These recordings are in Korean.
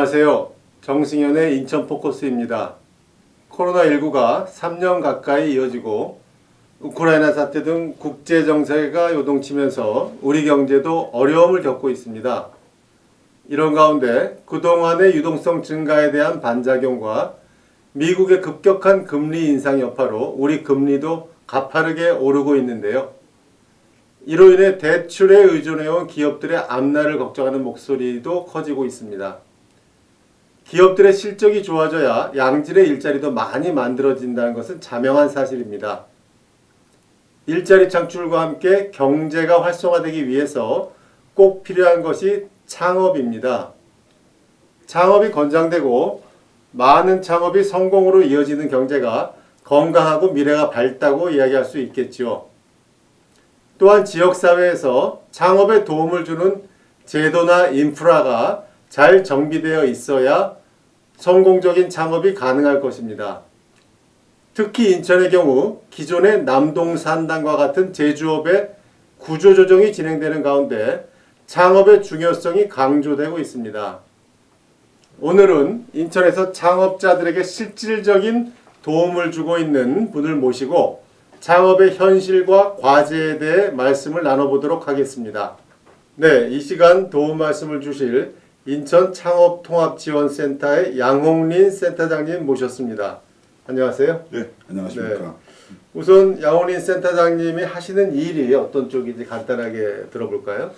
안녕하세요. 정승현의 인천포커스입니다. 코로나19가 3년 가까이 이어지고 우크라이나 사태 등 국제정세가 요동치면서 우리 경제도 어려움을 겪고 있습니다. 이런 가운데 그동안의 유동성 증가에 대한 반작용과 미국의 급격한 금리 인상 여파로 우리 금리도 가파르게 오르고 있는데요. 이로 인해 대출에 의존해온 기업들의 앞날을 걱정하는 목소리도 커지고 있습니다. 기업들의 실적이 좋아져야 양질의 일자리도 많이 만들어진다는 것은 자명한 사실입니다. 일자리 창출과 함께 경제가 활성화되기 위해서 꼭 필요한 것이 창업입니다. 창업이 권장되고 많은 창업이 성공으로 이어지는 경제가 건강하고 미래가 밝다고 이야기할 수 있겠죠. 또한 지역사회에서 창업에 도움을 주는 제도나 인프라가 잘 정비되어 있어야 성공적인 창업이 가능할 것입니다. 특히 인천의 경우 기존의 남동산당과 같은 제조업의 구조조정이 진행되는 가운데 창업의 중요성이 강조되고 있습니다. 오늘은 인천에서 창업자들에게 실질적인 도움을 주고 있는 분을 모시고 창업의 현실과 과제에 대해 말씀을 나눠보도록 하겠습니다. 네, 이 시간 도움 말씀을 주실 인천 창업통합지원센터의 양홍린 센터장님 모셨습니다. 안녕하세요. 네, 안녕하십니까. 네. 우선 양홍린 센터장님이 하시는 일이 어떤 쪽인지 간단하게 들어볼까요?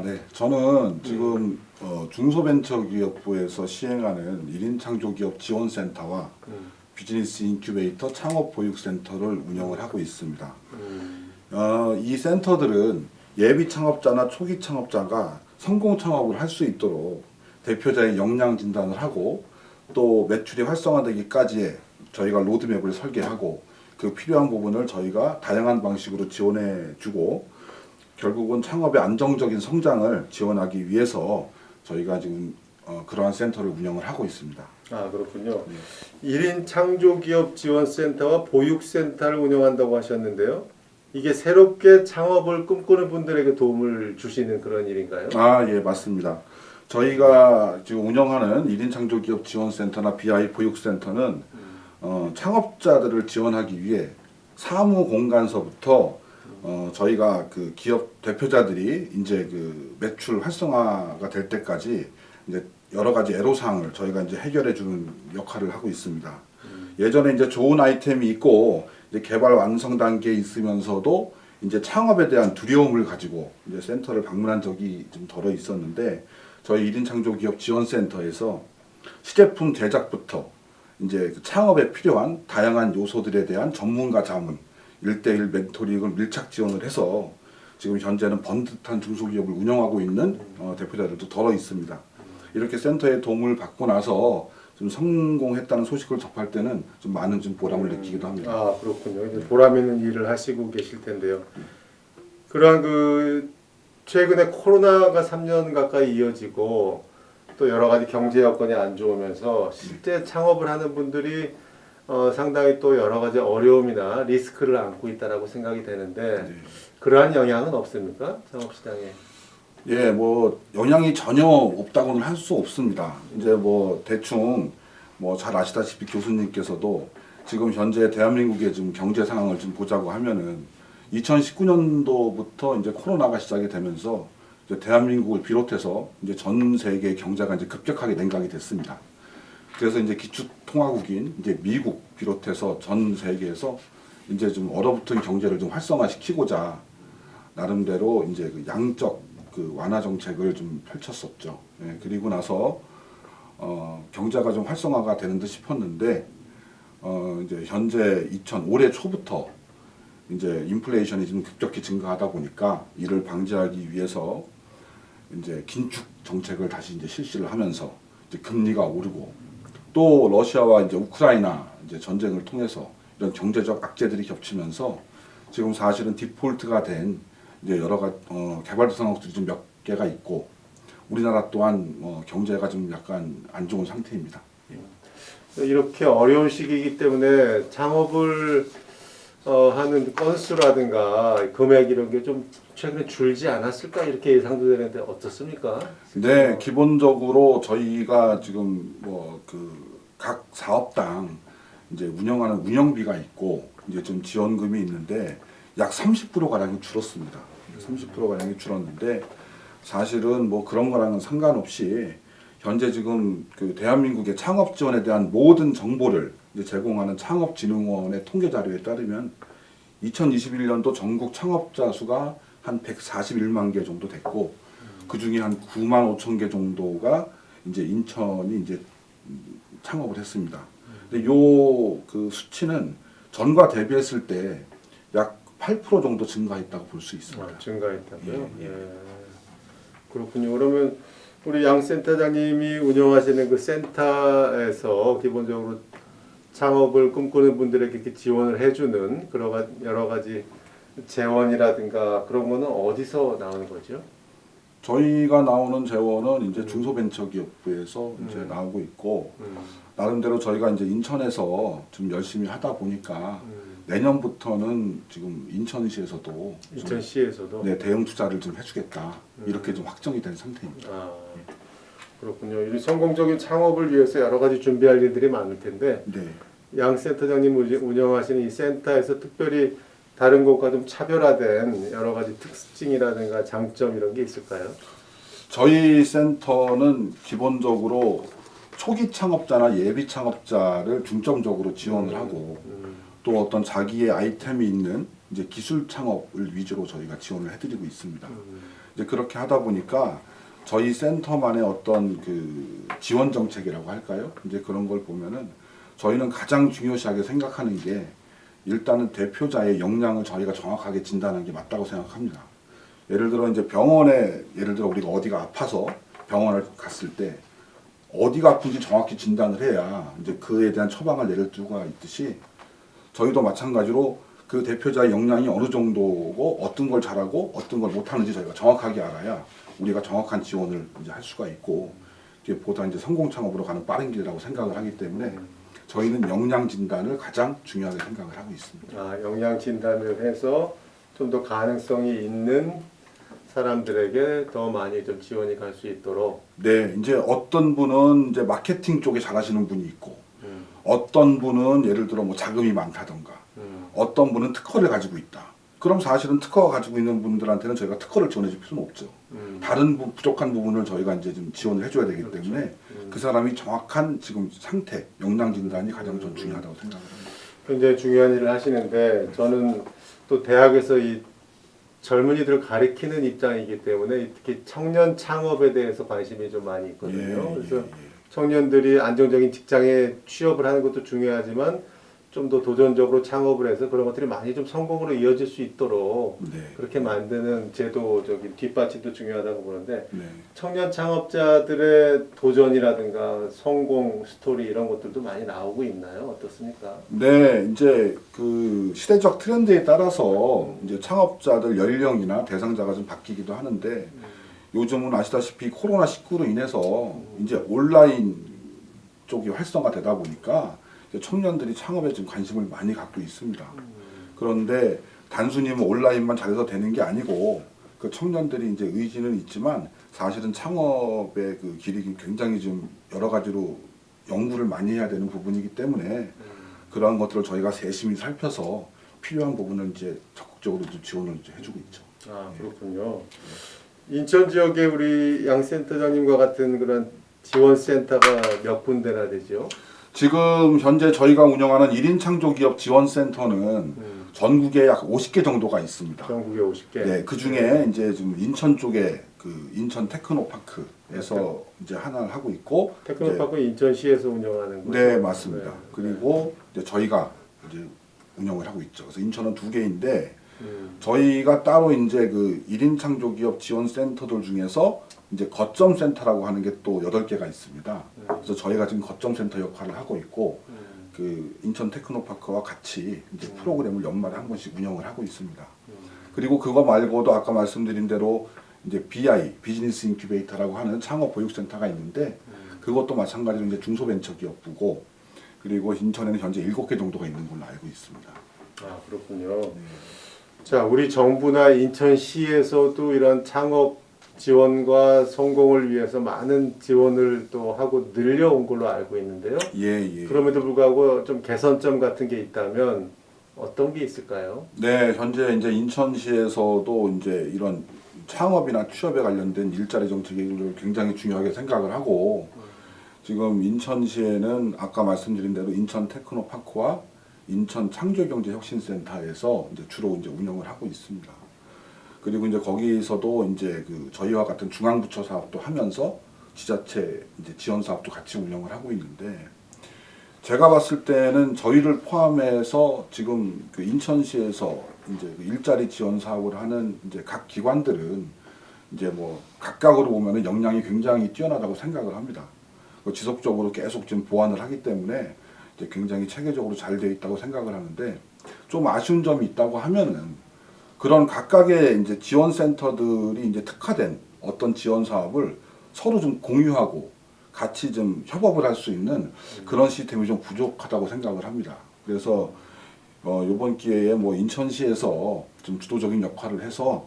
네. 저는 지금 중소벤처기업부에서 시행하는 1인 창조기업 지원센터와 비즈니스 인큐베이터 창업보육센터를 운영을 하고 있습니다. 이 센터들은 예비 창업자나 초기 창업자가 성공 창업을 할 수 있도록 대표자의 역량 진단을 하고 또 매출이 활성화되기까지의 저희가 로드맵을 설계하고 그 필요한 부분을 저희가 다양한 방식으로 지원해주고 결국은 창업의 안정적인 성장을 지원하기 위해서 저희가 지금 그러한 센터를 운영을 하고 있습니다. 아, 그렇군요. 1인 창조기업 지원센터와 보육센터를 운영한다고 하셨는데요. 이게 새롭게 창업을 꿈꾸는 분들에게 도움을 주시는 그런 일인가요? 예, 맞습니다. 저희가 지금 운영하는 1인 창조기업 지원센터나 BI 보육센터는 창업자들을 지원하기 위해 사무 공간서부터 저희가 그 기업 대표자들이 이제 그 매출 활성화가 될 때까지 이제 여러 가지 애로사항을 저희가 이제 해결해 주는 역할을 하고 있습니다. 예전에 이제 좋은 아이템이 있고 이제 개발 완성 단계에 있으면서도 이제 창업에 대한 두려움을 가지고 이제 센터를 방문한 적이 좀 덜어 있었는데 저희 1인 창조기업 지원센터에서 시제품 제작부터 이제 그 창업에 필요한 다양한 요소들에 대한 전문가 자문, 1대1 멘토링을 밀착 지원을 해서 지금 현재는 번듯한 중소기업을 운영하고 있는 대표자들도 덜어 있습니다. 이렇게 센터의 도움을 받고 나서 좀 성공했다는 소식을 접할 때는 좀 많은 좀 보람을 느끼기도 합니다. 아, 그렇군요. 이제 보람 있는 일을 하시고 계실 텐데요. 그러한 그 최근에 코로나가 3년 가까이 이어지고 또 여러 가지 경제 여건이 안 좋으면서 실제 창업을 하는 분들이 상당히 또 여러 가지 어려움이나 리스크를 안고 있다라고 생각이 되는데 그러한 영향은 없습니까? 창업 시장에? 예, 뭐 영향이 전혀 없다고는 할 수 없습니다. 이제 뭐 대충 뭐 잘 아시다시피 교수님께서도 지금 현재 대한민국의 지금 경제 상황을 좀 보자고 하면은 2019년도부터 이제 코로나가 시작이 되면서 이제 대한민국을 비롯해서 이제 전 세계 경제가 이제 급격하게 냉각이 됐습니다. 그래서 이제 기축통화국인 이제 미국 비롯해서 전 세계에서 이제 좀 얼어붙은 경제를 좀 활성화시키고자 나름대로 이제 그 양적 그 완화 정책을 좀 펼쳤었죠. 예, 그리고 나서 경제가 좀 활성화가 되는 듯 싶었는데 이제 현재 올해 초부터 이제 인플레이션이 좀 급격히 증가하다 보니까 이를 방지하기 위해서 이제 긴축 정책을 다시 이제 실시를 하면서 이제 금리가 오르고 또 러시아와 이제 우크라이나 이제 전쟁을 통해서 이런 경제적 악재들이 겹치면서 지금 사실은 디폴트가 된 이제 여러 가지 개발도상국들이 좀 몇 개가 있고 우리나라 또한 경제가 좀 약간 안 좋은 상태입니다. 이렇게 어려운 시기이기 때문에 창업을 하는 건수라든가 금액 이런 게 좀 최근에 줄지 않았을까 이렇게 예상도 되는데 어떻습니까? 네, 기본적으로 저희가 지금 뭐 그 각 사업당 이제 운영하는 운영비가 있고 이제 좀 지원금이 있는데 약 30% 가량이 줄었습니다. 30% 가량이 줄었는데 사실은 뭐 그런 거랑은 상관없이 현재 지금 그 대한민국의 창업 지원에 대한 모든 정보를 이제 제공하는 창업진흥원의 통계 자료에 따르면 2021년도 전국 창업자 수가 한 141만 개 정도 됐고 그 중에 한 9만 5천 개 정도가 이제 인천이 이제 창업을 했습니다. 근데 요 그 수치는 전과 대비했을 때 약 8% 정도 증가했다고 볼 수 있습니다. 증가했다고요? 예, 예. 그렇군요. 그러면 우리 양 센터장님이 운영하시는 그 센터에서 기본적으로 창업을 꿈꾸는 분들에게 이렇게 지원을 해주는 여러 가지 재원이라든가 그런 거는 어디서 나오는 거죠? 저희가 나오는 재원은 이제 중소벤처기업부에서 이제 나오고 있고 나름대로 저희가 이제 인천에서 좀 열심히 하다 보니까 내년부터는 지금 인천시에서도 좀 인천시에서도 네, 대형 투자를 좀 해주겠다 이렇게 좀 확정이 된 상태입니다. 그렇군요. 이 성공적인 창업을 위해서 여러 가지 준비할 일들이 많을 텐데 네. 양 센터장님 운영하시는 이 센터에서 특별히 다른 곳과 좀 차별화된 여러 가지 특징이라든가 장점 이런 게 있을까요? 저희 센터는 기본적으로 초기 창업자나 예비 창업자를 중점적으로 지원을 하고 또 어떤 자기의 아이템이 있는 이제 기술 창업을 위주로 저희가 지원을 해드리고 있습니다. 이제 그렇게 하다 보니까 저희 센터만의 어떤 그 지원 정책이라고 할까요? 이제 그런 걸 보면은 저희는 가장 중요시하게 생각하는 게 일단은 대표자의 역량을 저희가 정확하게 진단하는 게 맞다고 생각합니다. 예를 들어 이제 병원에 예를 들어 우리가 어디가 아파서 병원을 갔을 때 어디가 아픈지 정확히 진단을 해야 이제 그에 대한 처방을 내릴 수가 있듯이 저희도 마찬가지로 그 대표자의 역량이 어느 정도고 어떤 걸 잘하고 어떤 걸 못하는지 저희가 정확하게 알아야 우리가 정확한 지원을 이제 할 수가 있고 이게 보다 이제 성공 창업으로 가는 빠른 길이라고 생각을 하기 때문에 저희는 역량 진단을 가장 중요하게 생각을 하고 있습니다. 역량 진단을 해서 좀 더 가능성이 있는 사람들에게 더 많이 좀 지원이 갈 수 있도록. 네, 이제 어떤 분은 이제 마케팅 쪽에 잘하시는 분이 있고, 어떤 분은 예를 들어 뭐 자금이 많다던가, 어떤 분은 특허를 가지고 있다. 그럼 사실은 특허가 가지고 있는 분들한테는 저희가 특허를 지원해 줄 필요는 없죠. 다른 부족한 부분을 저희가 이제 좀 지원을 해줘야 되기 때문에 그 사람이 정확한 지금 상태, 역량 진단이 가장 전 중요하다고 생각을 합니다. 굉장히 중요한 일을 하시는데 저는 또 대학에서 이 젊은이들을 가리키는 입장이기 때문에 특히 청년 창업에 대해서 관심이 좀 많이 있거든요. 그래서 청년들이 안정적인 직장에 취업을 하는 것도 중요하지만 좀 더 도전적으로 창업을 해서 그런 것들이 많이 좀 성공으로 이어질 수 있도록 그렇게 만드는 제도적인 뒷받침도 중요하다고 보는데 청년 창업자들의 도전이라든가 성공 스토리 이런 것들도 많이 나오고 있나요? 어떻습니까? 네, 이제 그 시대적 트렌드에 따라서 이제 창업자들 연령이나 대상자가 좀 바뀌기도 하는데 요즘은 아시다시피 코로나19로 인해서 이제 온라인 쪽이 활성화되다 보니까 청년들이 창업에 좀 관심을 많이 갖고 있습니다. 그런데 단순히 뭐 온라인만 잘해서 되는 게 아니고 그 청년들이 이제 의지는 있지만 사실은 창업의 그 길이 굉장히 좀 여러 가지로 연구를 많이 해야 되는 부분이기 때문에 그러한 것들을 저희가 세심히 살펴서 필요한 부분을 이제 적극적으로 좀 지원을 이제 해주고 있죠. 그렇군요. 인천 지역에 우리 양 센터장님과 같은 그런 지원센터가 몇 군데나 되죠? 지금 현재 저희가 운영하는 1인 창조기업 지원센터는 전국에 약 50개 정도가 있습니다. 전국에 50개. 네, 그 중에 이제 지금 인천 쪽에 그 인천 테크노파크에서 이제 하나를 하고 있고 테크노파크 인천시에서 운영하는 거죠? 네, 맞습니다. 그리고 이제 저희가 이제 운영을 하고 있죠. 그래서 인천은 2개인데 저희가 따로 이제 그 1인 창조기업 지원센터들 중에서 이제 거점센터라고 하는 게 또 8개가 있습니다. 그래서 저희가 지금 거점센터 역할을 하고 있고 그 인천 테크노파크와 같이 이제 프로그램을 연말에 한 번씩 운영을 하고 있습니다. 그리고 그거 말고도 아까 말씀드린 대로 이제 BI 비즈니스 인큐베이터라고 하는 창업 보육센터가 있는데 그것도 마찬가지로 이제 중소벤처기업부고 그리고 인천에는 현재 7개 정도가 있는 걸로 알고 있습니다. 아, 그렇군요. 자, 우리 정부나 인천시에서도 이런 창업 지원과 성공을 위해서 많은 지원을 또 하고 늘려온 걸로 알고 있는데요. 예. 그럼에도 불구하고 좀 개선점 같은 게 있다면 어떤 게 있을까요? 네, 현재 이제 인천시에서도 이제 이런 창업이나 취업에 관련된 일자리 정책을 굉장히 중요하게 생각을 하고 지금 인천시에는 아까 말씀드린 대로 인천 테크노파크와 인천 창조경제혁신센터에서 이제 주로 이제 운영을 하고 있습니다. 그리고 이제 거기서도 이제 그 저희와 같은 중앙부처 사업도 하면서 지자체 이제 지원 사업도 같이 운영을 하고 있는데 제가 봤을 때는 저희를 포함해서 지금 그 인천시에서 이제 그 일자리 지원 사업을 하는 이제 각 기관들은 이제 뭐 각각으로 보면은 역량이 굉장히 뛰어나다고 생각을 합니다. 지속적으로 계속 지금 보완을 하기 때문에 이제 굉장히 체계적으로 잘 되어 있다고 생각을 하는데 좀 아쉬운 점이 있다고 하면은 그런 각각의 이제 지원 센터들이 이제 특화된 어떤 지원 사업을 서로 좀 공유하고 같이 좀 협업을 할 수 있는 그런 시스템이 좀 부족하다고 생각을 합니다. 그래서 이번 기회에 뭐 인천시에서 좀 주도적인 역할을 해서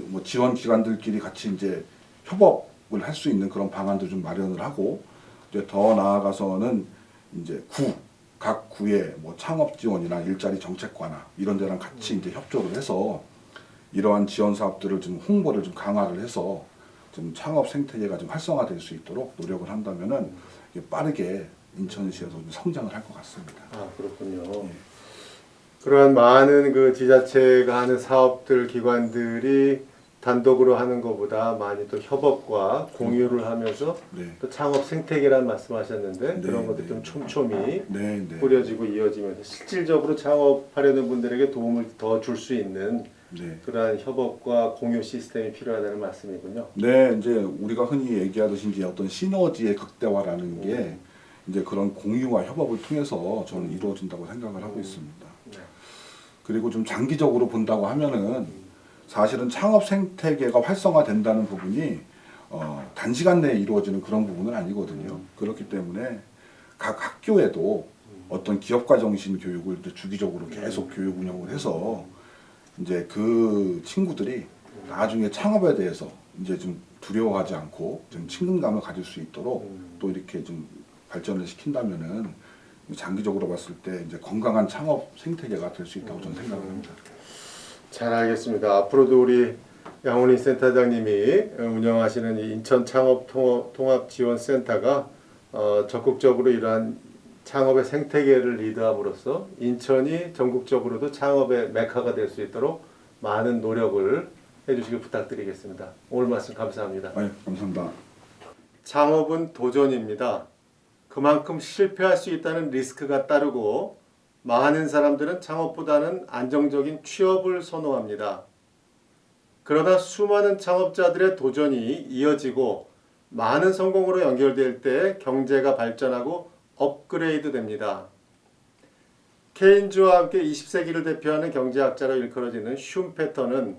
뭐 지원 기관들끼리 같이 이제 협업을 할 수 있는 그런 방안도 좀 마련을 하고 이제 더 나아가서는 이제 각 구의 뭐 창업 지원이나 일자리 정책과나 이런 데랑 같이 이제 협조를 해서 이러한 지원 사업들을 좀 홍보를 좀 강화를 해서 좀 창업 생태계가 좀 활성화될 수 있도록 노력을 한다면은 빠르게 인천시에서 좀 성장을 할 것 같습니다. 아, 그렇군요. 그러한 많은 그 지자체가 하는 사업들 기관들이 단독으로 하는 것보다 많이 또 협업과 공유를 하면서 네. 또 창업 생태계란 말씀하셨는데 네, 그런 것도 네, 좀 네. 촘촘히 네. 꾸려지고 이어지면서 실질적으로 창업하려는 분들에게 도움을 더 줄 수 있는 네. 그러한 협업과 공유 시스템이 필요하다는 말씀이군요. 네, 이제 우리가 흔히 얘기하듯이 이제 어떤 시너지의 극대화라는 게 이제 그런 공유와 협업을 통해서 저는 이루어진다고 생각을 하고 있습니다. 네. 그리고 좀 장기적으로 본다고 하면은 사실은 창업 생태계가 활성화된다는 부분이 단시간 내에 이루어지는 그런 부분은 아니거든요. 그렇기 때문에 각 학교에도 어떤 기업가 정신 교육을 이제 주기적으로 계속 교육 운영을 해서 이제 그 친구들이 나중에 창업에 대해서 이제 좀 두려워하지 않고 좀 친근감을 가질 수 있도록 또 이렇게 좀 발전을 시킨다면은 장기적으로 봤을 때 이제 건강한 창업 생태계가 될 수 있다고 저는 생각을 합니다. 잘 알겠습니다. 앞으로도 우리 양훈희 센터장님이 운영하시는 이 인천 창업 통합 지원 센터가 적극적으로 이러한 창업의 생태계를 리드함으로써 인천이 전국적으로도 창업의 메카가 될 수 있도록 많은 노력을 해주시길 부탁드리겠습니다. 오늘 말씀 감사합니다. 네, 감사합니다. 창업은 도전입니다. 그만큼 실패할 수 있다는 리스크가 따르고 많은 사람들은 창업보다는 안정적인 취업을 선호합니다. 그러나 수많은 창업자들의 도전이 이어지고 많은 성공으로 연결될 때 경제가 발전하고 업그레이드 됩니다. 케인즈와 함께 20세기를 대표하는 경제학자로 일컬어지는 슌페터는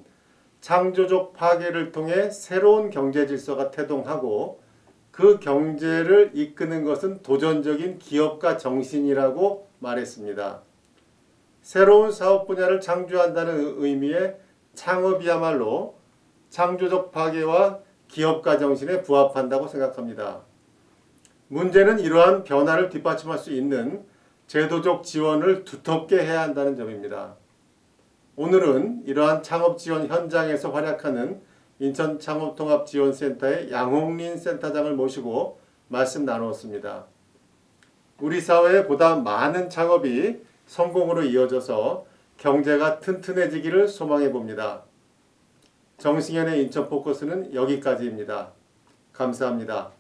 창조적 파괴를 통해 새로운 경제 질서가 태동하고 그 경제를 이끄는 것은 도전적인 기업가 정신이라고 말했습니다. 새로운 사업 분야를 창조한다는 의미의 창업이야말로 창조적 파괴와 기업가 정신에 부합한다고 생각합니다. 문제는 이러한 변화를 뒷받침할 수 있는 제도적 지원을 두텁게 해야 한다는 점입니다. 오늘은 이러한 창업 지원 현장에서 활약하는 인천 창업통합지원센터의 양홍린 센터장을 모시고 말씀 나누었습니다. 우리 사회에 보다 많은 창업이 성공으로 이어져서 경제가 튼튼해지기를 소망해 봅니다. 정승현의 인천 포커스는 여기까지입니다. 감사합니다.